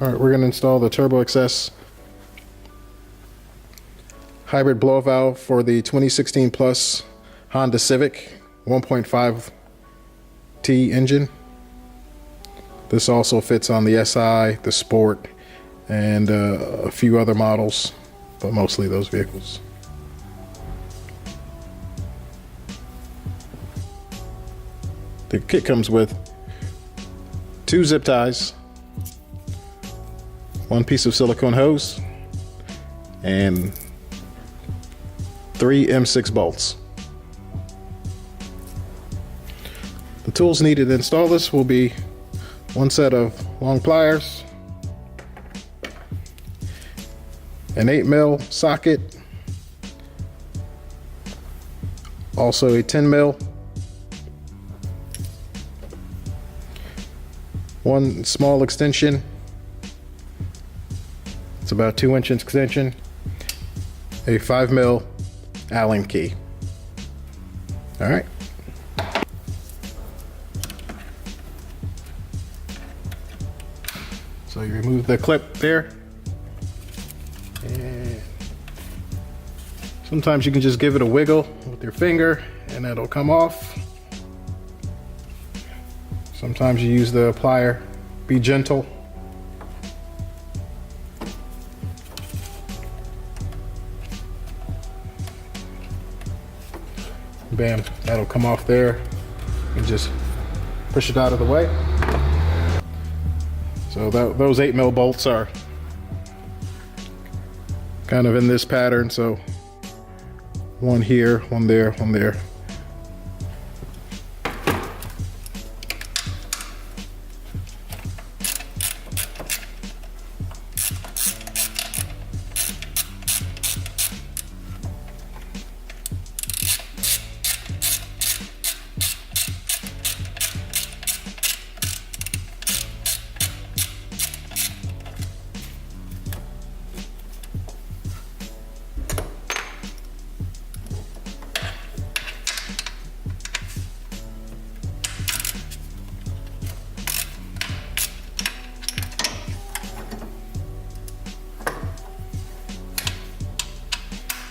Alright, we're going to install the TurboXS hybrid blow valve for the 2016 Plus Honda Civic 1.5T engine. This also fits on the SI, the Sport, and a few other models, but mostly those vehicles. The kit comes with 2 zip ties, 1 piece of silicone hose, and 3 M6 bolts. The tools needed to install this will be 1 set of long pliers, an 8mm socket, also a 10mm, 1 small extension, it's about 2-inch extension, a 5mm Allen key. All right. So you remove the clip there, and sometimes you can just give it a wiggle with your finger and it'll come off. Sometimes you use the plier. Be gentle. Bam, that'll come off there. And just push it out of the way. So those 8mm bolts are kind of in this pattern. So 1 here, 1 there, 1 there.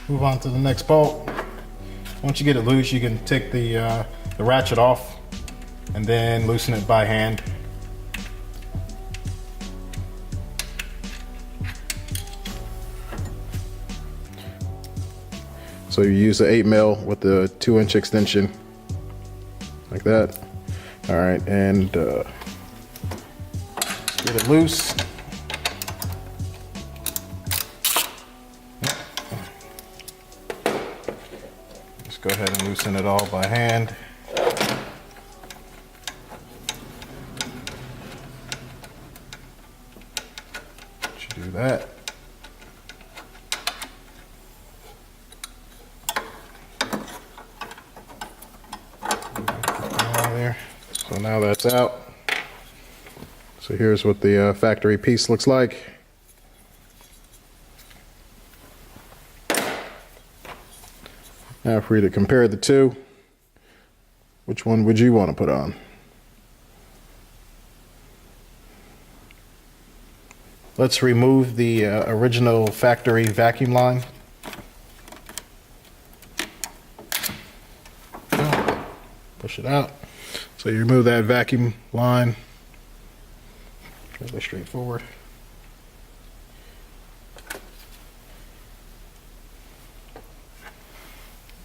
Move on to the next bolt. Once you get it loose, you can take the ratchet off and then loosen it by hand. So you use the 8mm with the 2-inch extension, like that. All right, and get it loose. Just go ahead and loosen it all by hand. You do that. There. So now that's out. So here's what the factory piece looks like. Now for you to compare the two, which one would you want to put on? Let's remove the original factory vacuum line. Push it out. So you remove that vacuum line. Fairly straightforward.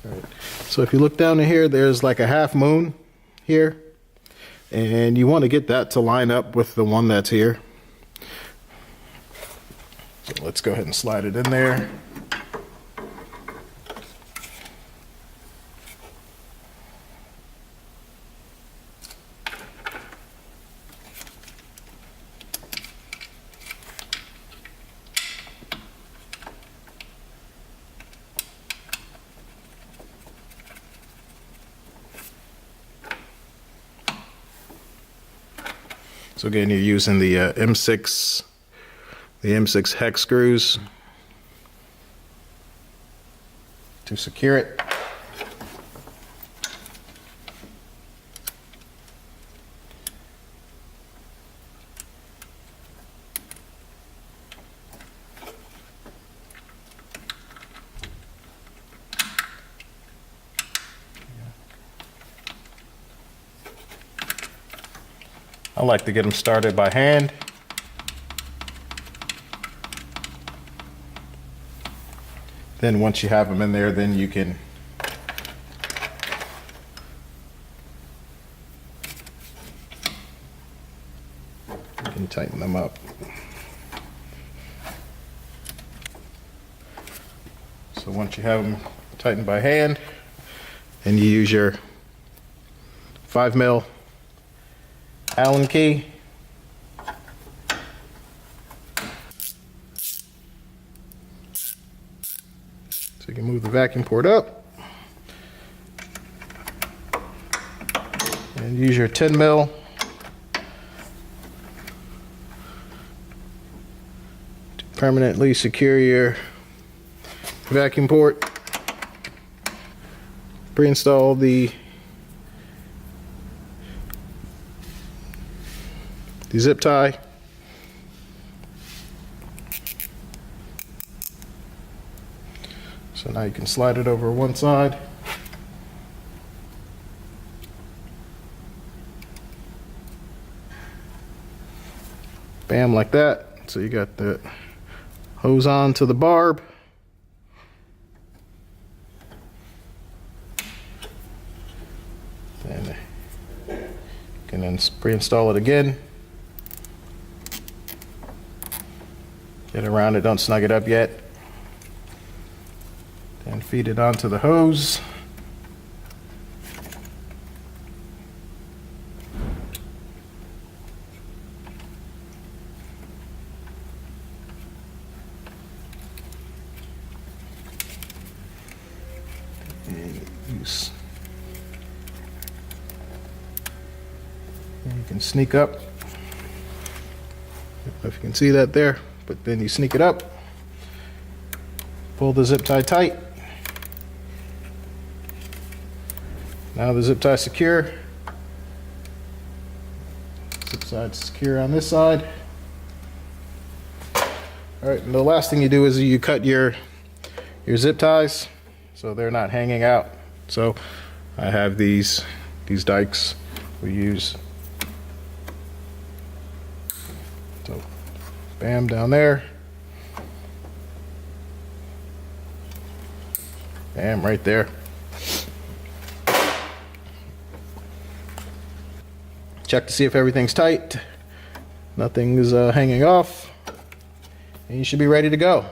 All right. So if you look down in here, there's like a half moon here, and you want to get that to line up with the one that's here. So let's go ahead and slide it in there. So again, you're using the M6 hex screws to secure it. I like to get them started by hand. Then once you have them in there, then you can tighten them up. So once you have them tightened by hand, then you use your 5mm Allen key. So you can move the vacuum port up and use your 10mm to permanently secure your vacuum port. Pre-install the zip tie. So now you can slide it over one side. Bam, like that. So you got the hose on to the barb. Then you can then pre-install it again. Get around it, don't snug it up yet. Then feed it onto the hose. And you can sneak up. I don't know if you can see that there, but then you sneak it up. Pull the zip tie tight. Now the zip tie secure. Zip side secure on this side. All right, and the last thing you do is you cut your zip ties so they're not hanging out. So I have these dikes we use. So bam, down there. Bam, right there. Check to see if everything's tight. Nothing is hanging off. And you should be ready to go.